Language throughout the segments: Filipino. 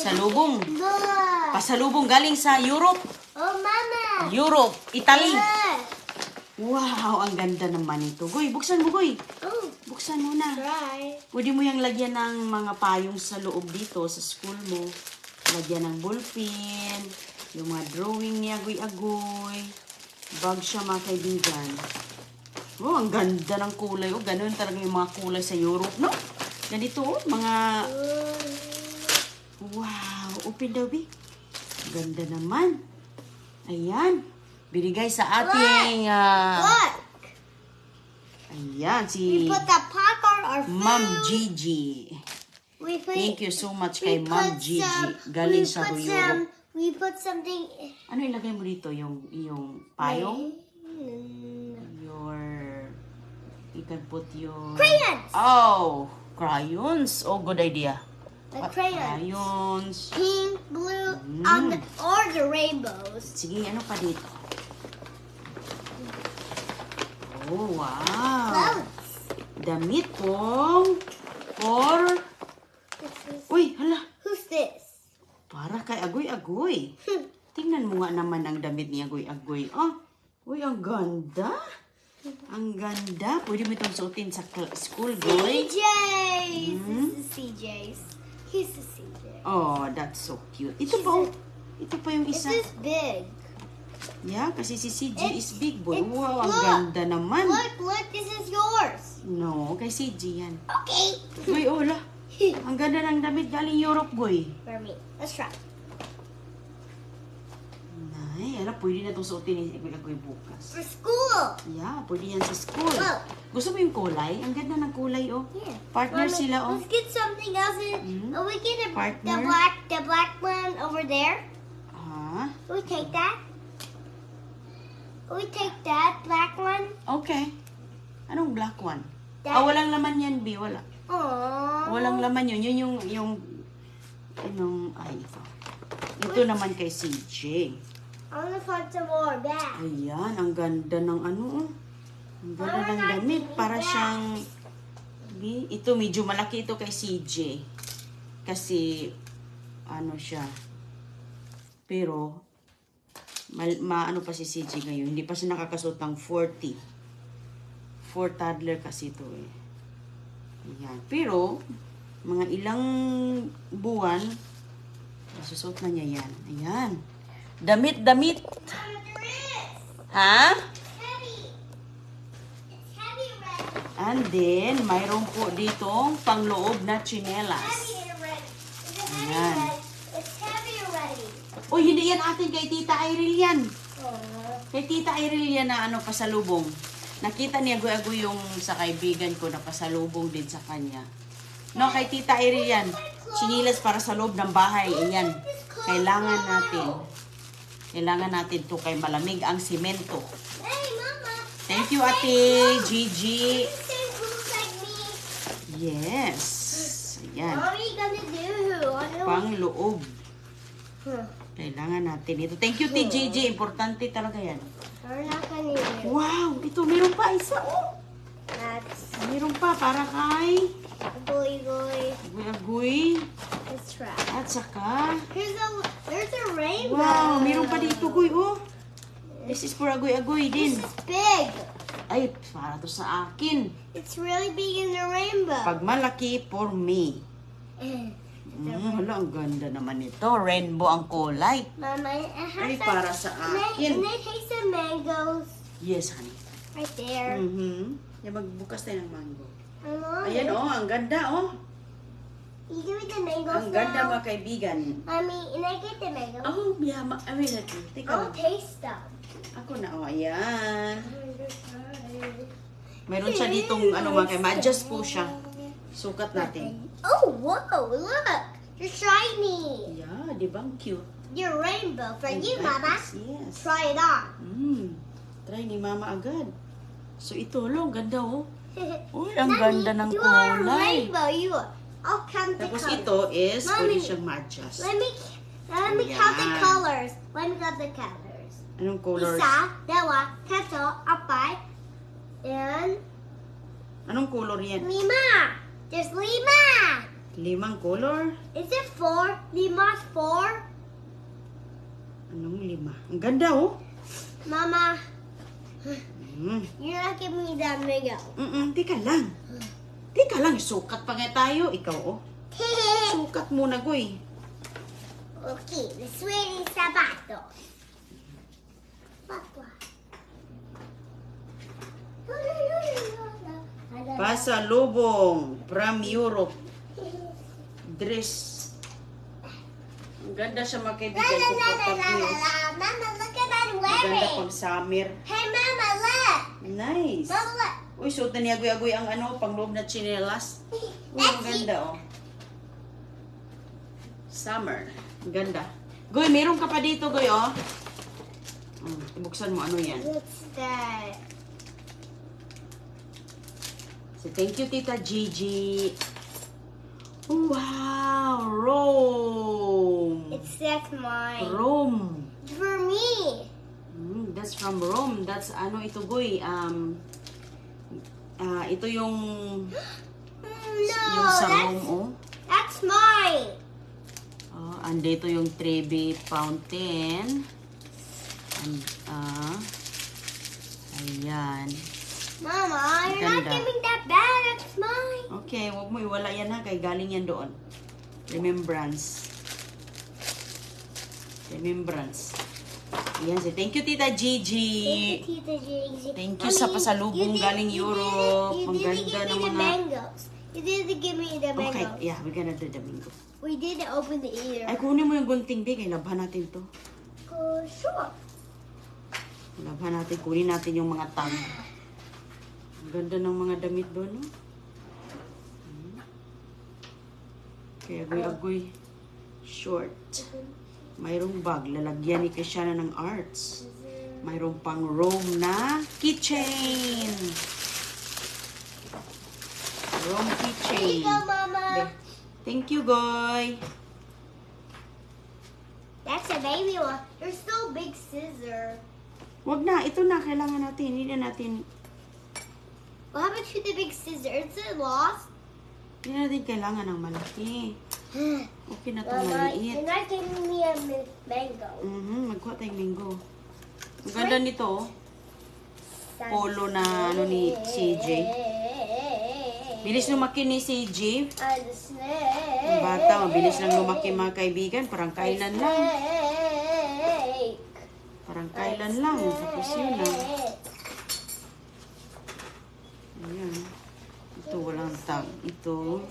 Salubong. Look. Pasalubong galing sa Europe. Oh, Mama. Europe, Italy. Look. Wow, ang ganda naman ito. Goy, buksan mo, Goy. Oh, Buksan mo na. try. Pwede mo yung lagyan ng mga payong sa loob dito, sa school mo. Lagyan ng ballpen, yung mga drawing ni Agoy-Agoy. Bag siya, mga kaibigan. Oh, ang ganda ng kulay. Oh, ganun talaga yung mga kulay sa Europe, no? Ganito, oh, mga... Wow, open daw, Bi. Ganda naman. Ayan. Binigay sa ating... Look. Ayan, We si put the popcorn or food. Ma'am Gigi. We put, Thank you so much we kay Ma'am put Gigi. some- Galing we sa put Europe. We put something. Ano ilagay mo dito? Yung payong? You can put your... Crayons. Oh, crayons. Oh, good idea. The What crayons. Crayons. Pink, blue, or the rainbows. Sige, ano pa dito? Oh, wow. Clothes. Damit pong for... Uy, hala. Who's this? Para kay Agoy-Agoy. Tingnan mo nga naman ang damit ni Agoy-Agoy. Oh, uy, ang ganda. Ang ganda. Pwede mo itong suotin sa school, Goy. CJ's. This is CJ's. He's the CJ. Oh, that's so cute. Ito pa, oh. Ito pa yung This isa. is big. Yeah, kasi si CJ is big boy. it's- Wow, ang look. ganda naman. Look, this is yours. No, kay CJ yan. Okay. Goy, ola. Ang ganda ng damit galing Europe, Goy. For me. Let's try. Ay, ala, pwede na itong suotin ni Agoy bukas. For school. Yeah, pwede yan sa school. Wow. Gusto mo yung kulay? Ang ganda ng kulay, oh. Yeah. Partner Mommy, sila, oh. Let's get something else. We get the Partner. black one over there. Ha? We take that. We take that black one. Okay. Anong black one? That- Ah, walang laman yan, B. Wala. Aww. Walang laman yun. Yun ay, ito. Ito naman kay CJ. I wanna find some more back. Ayan, ang ganda ng ano, oh. Ang ganda ng damit. Para siyang, B, ito medyo malaki ito kay CJ. Kasi, ano siya. Pero, maano pa si CJ ngayon. Hindi pa siya nakakasuot ng 40. For toddler kasi ito eh. Ayan. Pero, mga ilang buwan, masusuot na niya yan. Ayan. Damit. Mama, there is. Ha? Heavy. It's heavy already. And then, mayroon po ditong pangloob na tsinelas. Heavy already. It's heavy Ayan. already. It's heavy already. Uy, hindi yan atin kay Tita Iril yan. Aww. Kay Tita Iril yan na ano, pasalubong. Nakita niya Agoy-Agoy yung sa kaibigan ko na pasalubong din sa kanya. No, kay Tita Iril yan. Chinilas para sa loob ng bahay. Ayan. Kailangan natin. Kailangan natin to kay malamig ang simento. Hey, Mama. Thank you, Ate Gigi. This same clothes like me. Yes. Ayan. What are you gonna do? I don't. Pangloob. Huh. Kailangan natin ito. Thank you, Ate Gigi. Importante talaga yan. We're not gonna do it. Wow! Ito, meron pa isa. Oh! That's Meron pa para kay boy. Agoy-Agoy. Let's try. At saka, There's a rainbow. wow! Meron pa dito, Goy. Oh! This is for Agoy-Agoy din. This is big. Ay, para to sa akin. It's really big in the rainbow. Pag malaki, for me. Hala, ang ganda naman ito. Rainbow ang kulay. Mama, it has Ay, some- para sa akin. And it has some mangoes Yes, honey. right there. Yan, magbukas tayo ng mango. Mama, Ayan, oh. Ang ganda, oh. you give me the mangoes Ang ganda, now. mga kaibigan. Mommy, and I get the mangoes. Oh, yeah. I mean, teka I'll lang. taste them. Ako na, oh, ayan. Meron siya ditong, ano mga kayo, ma-adjust po siya. Sukat natin. Oh, whoa, look. You're shiny. Yeah, di ba? Ang cute. You're rainbow for I you, like Mama. this, Yes. Try it on. Try ni Mama agad. So, ito, lo, ganda, oh. Uy, ang Mommy, ganda ng you are kulay. rainbow. You are. I'll count the Tapos colors. ito is, Mommy. pwede siyang ma-adjust. Let me count the Ayan. colors. Let me count the colors. Anong colors? Isa, dalawa, tatlo, apat, and Anong color yan? lima. There's lima. 5 color. Is it 4? Lima's 4? Anong 5? Ang ganda, oh. Mama, Mm. you're not giving me that mango. Tika lang. Tika lang, sukat pa nga tayo. Ikaw, oh. Sukat muna, goy. Okay, the sweaty sapato. Pasalubong from Europe. Dress. Ang ganda siya mga kaibigan. Comfortable. Mama, look at that Ang ganda wedding. pang summer. Hey, Mama, look. Nice. Mama, look. Uy, suot na ni agoy-agoy ang pangloob na chinelas. Uy, ang ganda, oh. Summer. Ang ganda. Goy, meron ka pa dito, Goy, oh. Ibuksan mo, ano yan? What's that? So, thank you, Tita Gigi. Wow! Rome! That's mine. Rome! For me. That's from Rome. That's, ito, Goy. Ito yung No, sa Rome, oh. that's mine. Andito yung Trevi Fountain. Ayan. Mama, you're not Ganda. giving that back. That's mine. Okay, wag mo iwala yan ha, kay galing yan doon. Remembrance. Remembrance. Ayan, say thank you, Tita Gigi. Tita Gigi. Thank you sa pasalubong galing Europe. Ang You ganda didn't give ng me the mga... mangoes. You didn't give me the Okay, mangoes. yeah, we're gonna do the bingo. We didn't open the ear. Ay, kunin mo yung gunting, Big. Ay, labhan natin to. Sure. Labhan natin, kunin natin yung mga tag. Ang ganda ng mga damit doon, no? Kaya agoy-agoy. Short. Mayroong bag. Lalagyan ni Cristiana ng arts. Mayroong pang Rome na keychain. Rome Here keychain. you go, Mama. Thank you, Goy. That's a baby one. There's still a big scissor. Wag na. Ito na. Kailangan natin. Hindi na natin. What happened to the big scissor? Is it lost? Hindi na natin kailangan ng malaki. Okay na ito Mama, maliit. you're not giving me a mango. Magkuha tayong mango. Ang ganda nito, oh. Polo na ni CJ. Bilis lumaki ni CJ. Ang bata, mabilis lang lumaki mga kaibigan. Parang kailan lang. Parang kailan lang. Tapos yun na. Ayan. Ito, walang tag. Ito.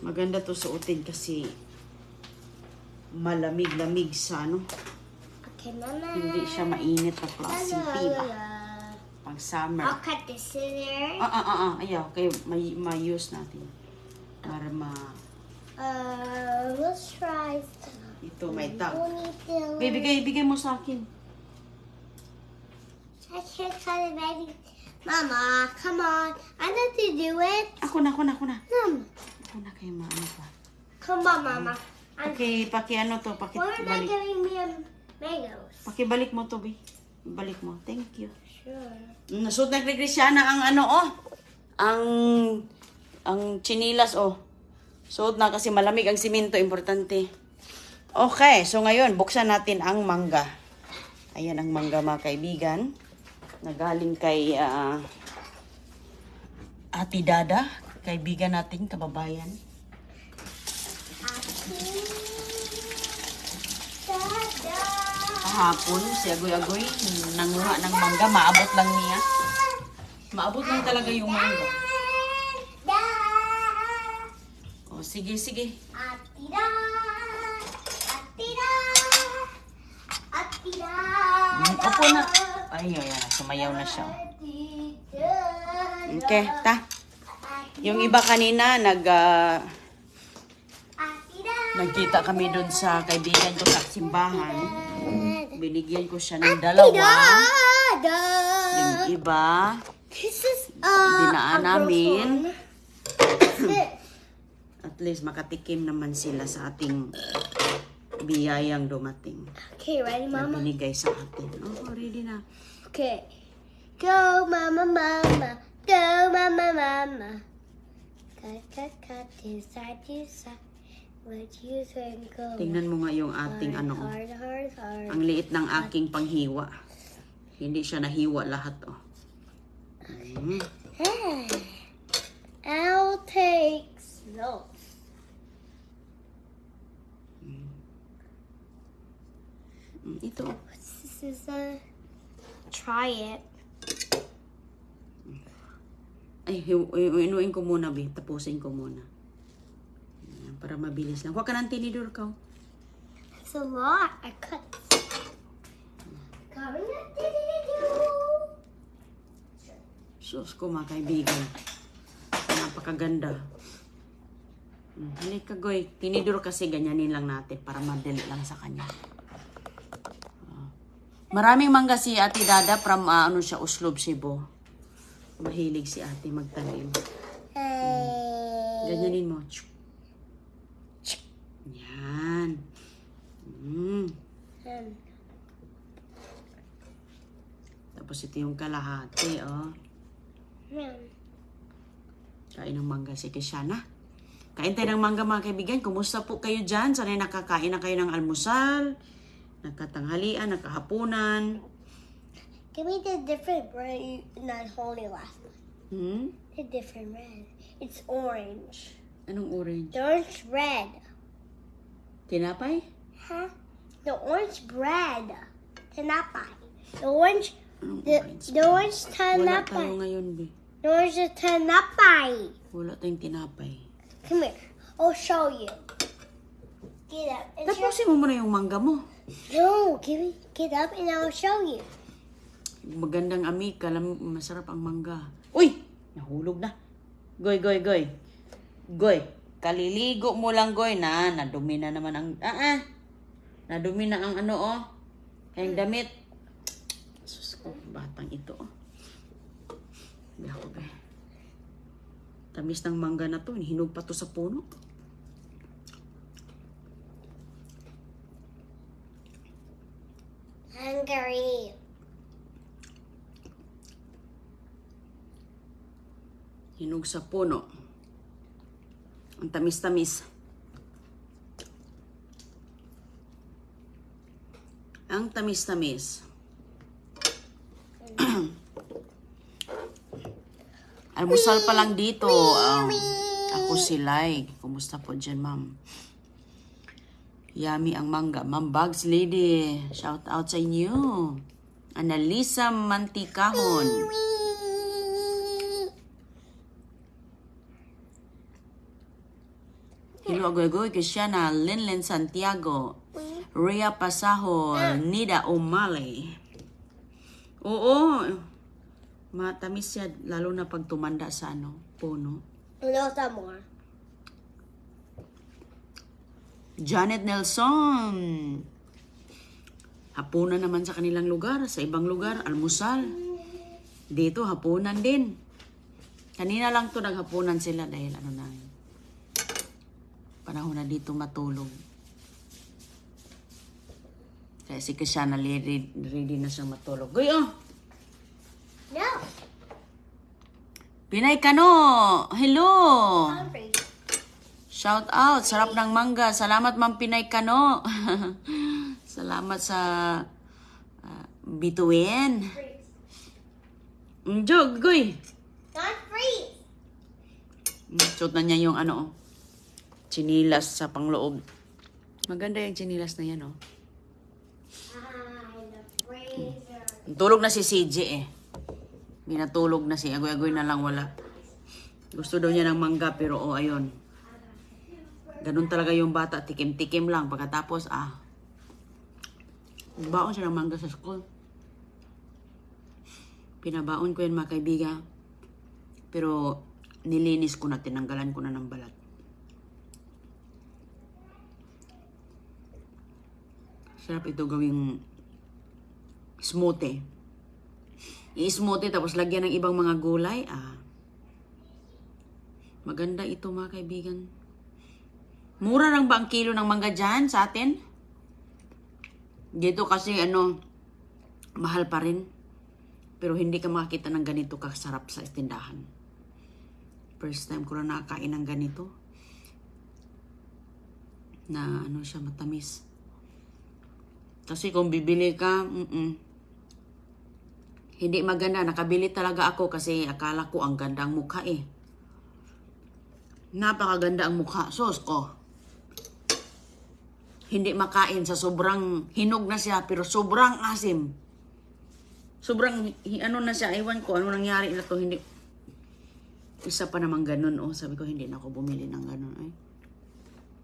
Maganda to suotin kasi malamig-lamig sa Okay, Mama. Hindi siya mainit na klaseng tiba. Pang summer. I'll cut the scissors. Ayaw. Okay, may-use natin. Para Let's try. ito may tag. Ponytail. Bigay mo sa akin. I can't cut it, baby. Mama, come on. I know to do it. Ako na. Mama. Ako na kayo maano pa. Come on, Mama. Okay, Why are you not pakibalik. giving me mangoes? Pakibalik mo to, Bi. Balik mo. Thank you. Sure. Nasuot na kay Cristiana ang ang chinilas, oh. Suot na kasi malamig ang simento, importante. Okay, so ngayon, buksan natin ang mangga. Ayan ang mangga, mga kaibigan. Nagaling kay Ate Dada, kaibigan nating kababayan. Kahapon, si Agoy-Agoy, nanguha ng mangga, maabot lang niya. Maabot lang talaga yung mangga. O, sige. Atira. Opo na. Ay, sumayaw na siya. Okay, ta. Yung iba kanina, nagkita kami doon sa kaibigan ko sa simbahan. Binigyan ko siya ng 2. Yung iba, This is dinaan namin. This. At least makatikim naman sila sa ating biyayang dumating. Okay, ready, Na Mama? binigay sa atin. Oh, ready na. Okay. Go, Mama, Mama. Go, mama, mama. Cut, cut, cut, side to side. What you think go? Tingnan mo nga yung ating ano. Hard, hard, hard. Ang liit ng aking panghiwa. Hindi siya nahiwa lahat, oh. I'll take those. Ito. This is try it. Ay, inuin ko muna, be. Tapusin ko muna. Ayan, para mabilis lang. Huwag ka ng tinidor ka. It's a lot. I cut. Coming up. Sus ko, mga kaibigan. Napakaganda. Halika, Goy. Tinidor kasi ganyanin lang natin para madali lang sa kanya. Maraming mangga si Ate Dada from ano siya, Uslob, Cebu. Mahilig si Ate magtanim. Ganyanin mo. Yan. Tapos ito yung kalahati, oh. Kain ng mangga si Kishana. Kain tayo ng mangga, mga kaibigan. Kumusta po kayo dyan? Sana'y nakakain na kayo ng almusal, nakatanghalian, nakahapunan. Give me the different bread, not holy last one. The different red. It's orange. Anong orange? The orange bread. Tinapay? Huh? The orange bread. Tinapay. The orange. Anong The, orange? the orange Wala tayo tinapay. ngayon, be. The orange tinapay. Wala tayong tinapay. Come here. I'll show you. Get up. And Tapusin mo muna yung mangga mo. No, get up and I'll show you. Magandang amika, masarap ang mangga. Uy! Nahulog na. Goy, goy, goy. Goy, kaliligo mo lang, Goy, na. Nadumi na naman ang... Nadumi na ang ano, oh. Ang damit. Sus ko, batang ito, oh. Hindi ako, be. Tamis ng mangga na to. Hinog pa to sa puno. Hungry. Hinog sa puno. Ang tamis-tamis. Ang tamis-tamis. Almusal pa lang dito. Ako si Lai. Kumusta po dyan, ma'am? Yummy ang mangga. Ma'am Bugs Lady. Shout out sa inyo. Analisa Mantikahon. Hello, Agoy-Agoy. Kishana. Linlin Santiago. Rhea Pasahol. Nida O'Malley. Oo. Matamis siya. Lalo na pag tumanda sa ano, puno. No, some more. Janet Nelson. Hapunan naman sa kanilang lugar. Sa ibang lugar, almusal. Dito, hapunan din. Kanina lang to naghapunan sila dahil ano na. Panahon na dito matulog. Kaya si Kishana ready na siyang matulog. Goy, oh! No. Pinay Kano! Hello! Hungry. Shout out! Sarap ng mangga. Salamat, Ma'am Pinay Kano. Salamat sa bituin. Jog, Goy! Not freeze. Suot na niya yung ano, oh. Chinilas sa pangloob. Maganda yung chinilas na yan, oh. In the freezer. Tulog na si CJ, eh. Minatulog na si Agoy-Agoy na lang wala. Gusto daw niya ng mangga, pero oh, ayun. Ganun talaga yung bata. Tikim-tikim lang. Pagkatapos, baon siya ng mangga sa school. Pinabaon ko yan, mga kaibigan. Pero, nilinis ko na, tinanggalan ko na ng balat. Sarap ito gawing smoothie. I-smoothie tapos lagyan ng ibang mga gulay. Maganda ito, mga kaibigan. Mura lang ba ang kilo ng mangga dyan sa atin? Dito kasi mahal pa rin. Pero hindi ka makakita ng ganito kasarap sa tindahan. First time ko na nakakain ng ganito. Na ano siya, matamis. Kasi kung bibili ka, hindi maganda. Nakabili talaga ako kasi akala ko ang ganda ang mukha eh. Napakaganda ang mukha. Sos ko. Hindi makain sa sobrang hinog na siya pero sobrang asim. Sobrang ano na siya. Ewan ko ano nangyari na to. Hindi. Isa pa naman ganun. Oh, sabi ko hindi na ako bumili ng ganun. Ay.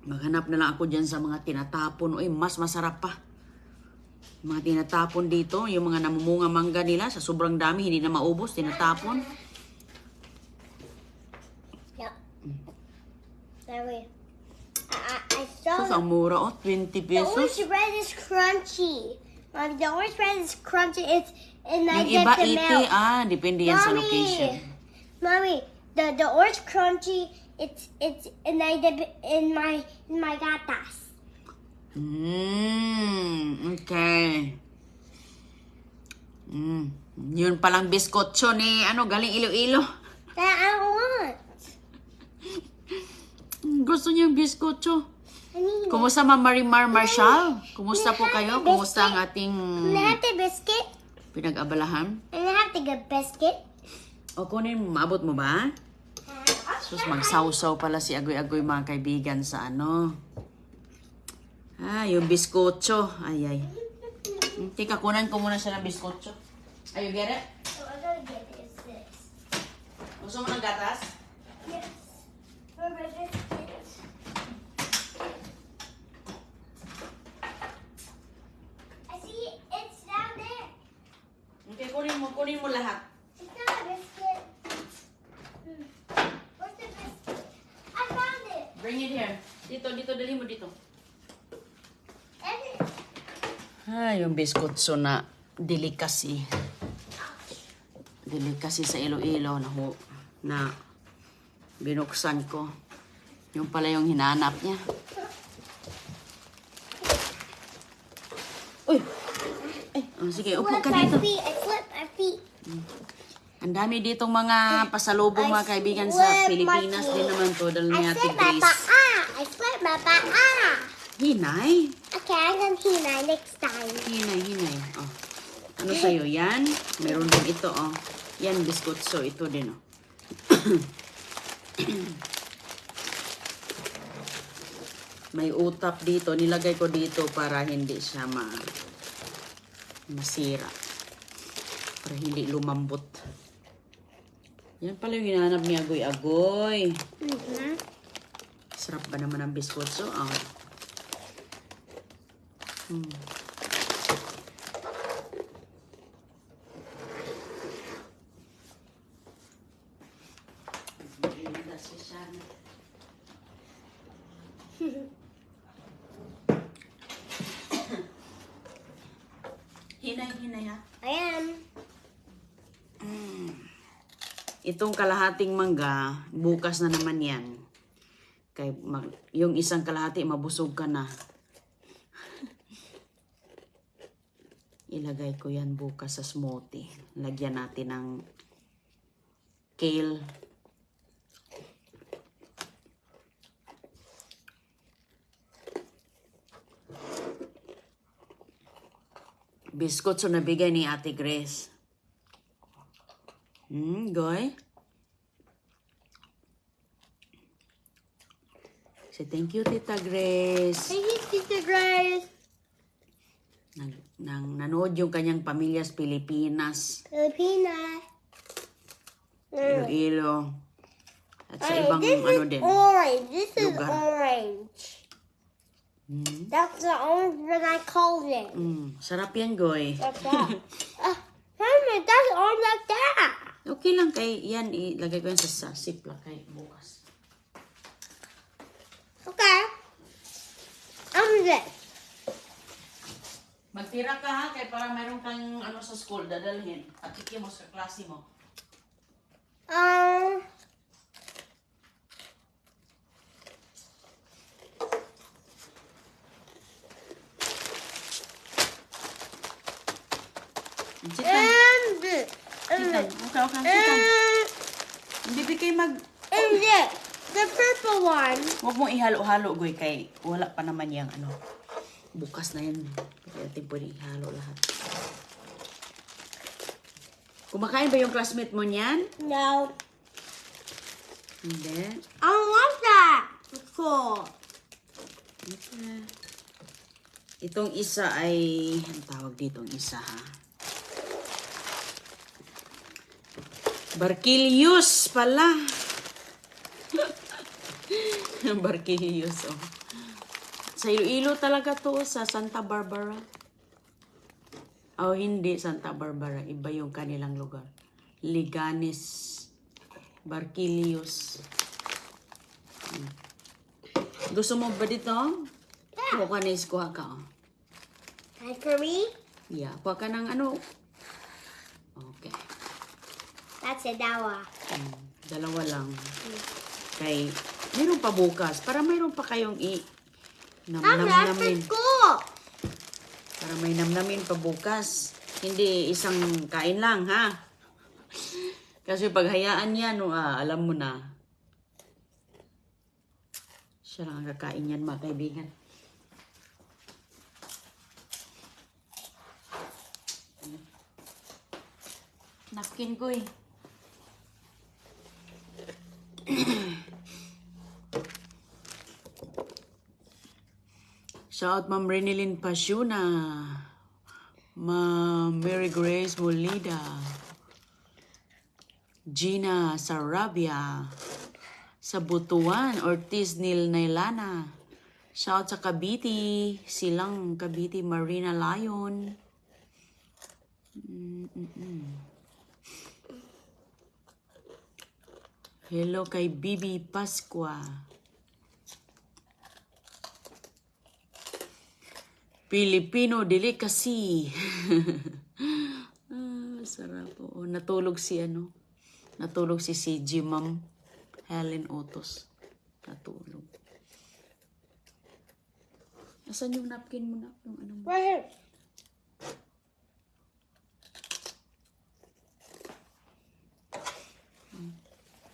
Maghanap na lang ako dyan sa mga tinatapon. Oy, mas masarap pa. Mga tinatapon dito. Yung mga namumunga mangga nila. Sa sobrang dami. Hindi na maubos. Tinatapon. Yeah. Sorry. I saw So, ang mura oh. 20 the pesos. orange bread is crunchy. Mommy, the orange bread is crunchy. And I Yung get iba the iti. milk. Depende yan sa location. Mommy, the orange crunchy. It's and I dip it in my gatas. Okay. Yun palang biskotso ni galing Iloilo. That I want. Gusto niyo yung biskotso? I need it. Kumusta Ma'am Marimar Marshall? Kumusta po kayo? Kumusta ang ating Can I have the biscuit? pinag-abalahan? Can I have the good biscuit? O kunin mo, maabot mo ba? Sus, magsawsaw pala si Agoy-Agoy mga kaibigan sa yung biskotso. Ay. Tika, kunan ko muna siya ng biskotso. You get it? So I'm gonna get this. Gusto mo ng gatas? Yes. For my biscuits. I see it's down there. Okay, kunin mo lahat. It's not a biscuit. Where's the biscuit? I found it. Bring it here. Dito, dali mo dito. And Yung biskotso na delicacy. Delicacy sa Iloilo na binuksan ko. Yung pala yung hinanap niya. Uy! Sige, upo ka dito. I flipped my feet. Ang dami ditong mga pasalubong mga kaibigan sa Pilipinas din naman to. Dahil ni I Ate flipped my Grace. paa. I flipped my paa. Hinay. Okay, I'm gonna hinay next time. Hinay. Oh. Ano sa'yo? Yan. Meron din ito, oh. Yan, biskotso. Ito din, oh. May utap dito. Nilagay ko dito para hindi siya masira. Para hindi lumambot. Yan pala yung hinanap ni Agoy-Agoy. Sarap ba naman ang biskotso? Oh. Hinay ha. I am. Itong kalahating mangga, bukas na naman yan. Yung isang kalahati, mabusog ka na. Ilagay ko yan bukas sa smoothie. Lagyan natin ng kale. Biscuits na nabigay ni Ate Grace. Goy. Say thank you, Tita Grace. Thank you, Tita Grace. Nanood yung kanyang pamilya sa Pilipinas. Filipina. Iloilo. At sa ibang This ano is din. orange. This is lugar. orange. That's the orange that I called it. Sarap yan, Goy. What's that? Mommy, that's orange like that. Okay lang kay yan. Ilagay ko yan sa ziplock kay bukas. Okay. I'm this. Magtira ka ha, kay para mayroon kang sa school, dadalhin. At tikim mo sa klase mo. And this. Sitang. Okay. Sitang. Hindi kayo mag... And this, the purple one. Huwag mong ihalo-halo, Goy, kay wala pa naman yung ano. Bukas na yan. Kaya natin pwede ihalo lahat. Kumakain ba yung classmate mo niyan? No. Hindi. I don't want that. It's cool. Okay. Itong isa ay... Ang tawag ditong isa, ha? Barquilius pala. Barquilius, oh. Sa Iloilo talaga to, sa Santa Barbara. Oh, hindi Santa Barbara. Iba yung kanilang lugar. Liganes. Barquilius. Gusto mo ba dito? Yeah. Kuha ka. Oh. And for me, Yeah, kuha ka ng ano. Okay. that's a dawa. Dalawa lang. Kay, mayroon pa bukas. Para mayroon pa kayong namnamin. Cool. Para may namnamin pa bukas. Hindi isang kain lang, ha? Kasi pag hayaan yan, alam mo na. Siya lang ang kakain yan, mga kaibigan. Napkin ko eh. Shout Ma'am Renilyn Pasiuna, Ma'am Mary Grace Molida, Gina Sarabia, sa Butuan, Ortiz Nil Nailana. Shout sa Cavite, Silang Cavite, Marina Lion. Hello kay Bibi Pasqua. Filipino delicacy. Sarap po. Natulog si CG, Ma'am Helen Otos. Natulog. Asan yung napkin mo na? Yung ano mo? Right here.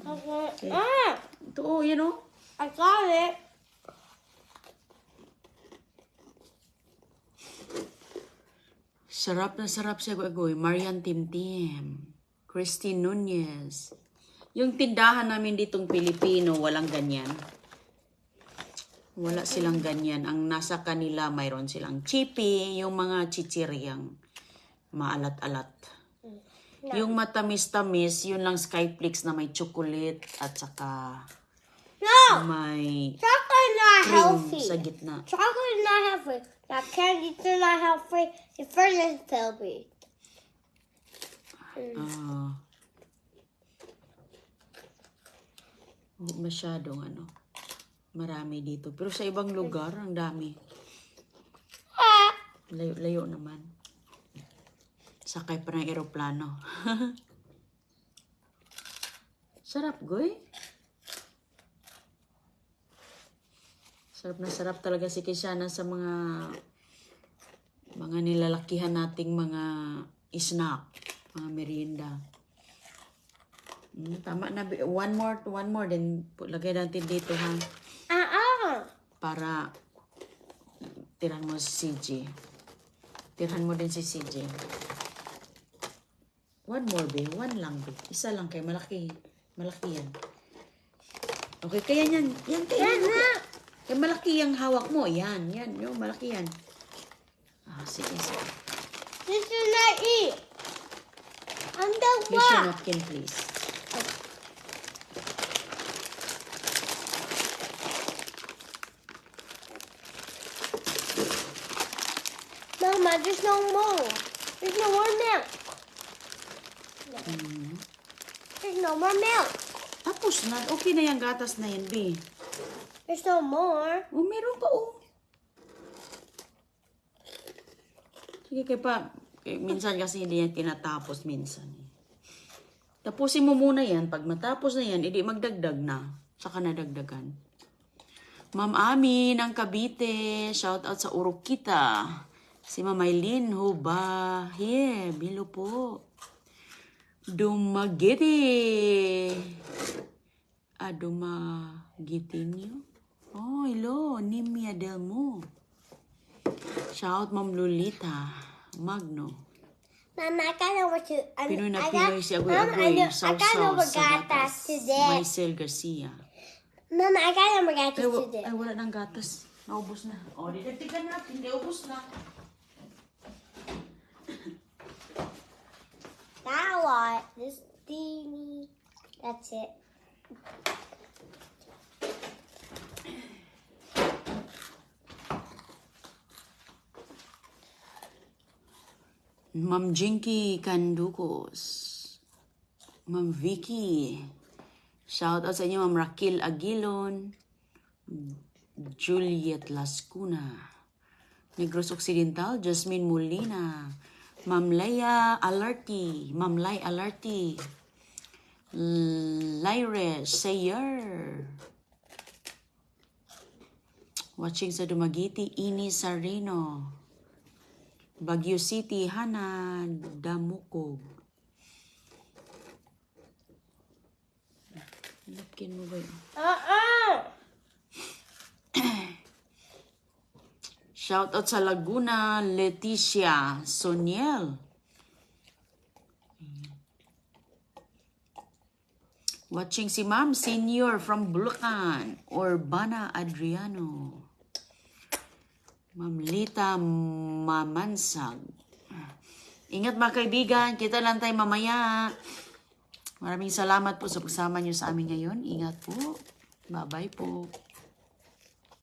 Okay. Ito, you know? I got it. Sarap na sarap siya, Goy. Marian Timtim. Christine Nunez. Yung tindahan namin ditong Pilipino, walang ganyan. Wala silang ganyan. Ang nasa kanila, mayroon silang chippy, yung mga chichiriyang maalat-alat. No. Yung matamis-tamis, yun lang Skyflakes na may chocolate at saka No! may Chocolate not cream healthy. sa gitna. Chocolate not healthy. That candy is not healthy. The first is healthy. Hindi masyadong marami dito. Pero sa ibang lugar, ang dami. Layo-layo naman. Sakay pa ng eroplano. Sarap, Goy. Sarap na sarap talaga si Kishana sa mga nilalakihan nating mga snack, mga merienda. Tama na. One more. Then, lagay natin dito, ha? Para tirahan mo si CJ. Tirahan mo din si CJ. One more, be. One lang, be. Isa lang kay malaki. Malaki yan. Okay, kaya yan. Yan, kaya yan. Kaya malaki yung hawak mo. Yan. Yung malaki yan. Sige. This is not eat. I'm the Please your what? napkin, please. Mama, there's no more. There's no more milk. There's no more milk. Tapos na. Okay na yung gatas na yan, be. There's no more. Meron pa, Sige, minsan kasi hindi yan tinatapos minsan. Tapusin mo muna yan. Pag matapos na yan, hindi magdagdag na. Saka nadagdagan. Ma'am Ami ng Cavite. Shout out sa Urukita. Si Ma'am Maylin Huba. Hello po. Dumaguete. Dumaguetinho. Oh, hello. Nimia Delmo. Shout Ma'am Lolita Magno. Mama, I got over to. Pinoy na I Pinoy got, si Mama, I Agoy-Agoy. got Sausaw over sa gatas gatas. today. Maisel Garcia. Mama, I got over gatas Ay, today. wala nang gatas. Naubos na. O, didagtigan natin. Hindi, ubos na. That lot. This teeny. That's it. Ma'am Jinky Candukos. Ma'am Vicky. Shout out sa inyo, Ma'am Raquel Aguilon. Juliet Lascuna. Negros Occidental, Jasmine Molina. Ma'am Leia Alarti. Ma'am Lai Alarti. Lyre Sayer. Watching sa Dumaguete, Ini Sarino. Baguio City, Hana Damukog. Napkin mo ba yun? Shout out sa Laguna, Leticia Soniel. Watching si Ma'am Senior from Bulacan, Urbana Adriano. Ma'am Lita Mamansag. Ingat mga kaibigan, kita lang tayo mamaya. Maraming salamat po sa pagsama niyo sa amin ngayon. Ingat po. Bye-bye po.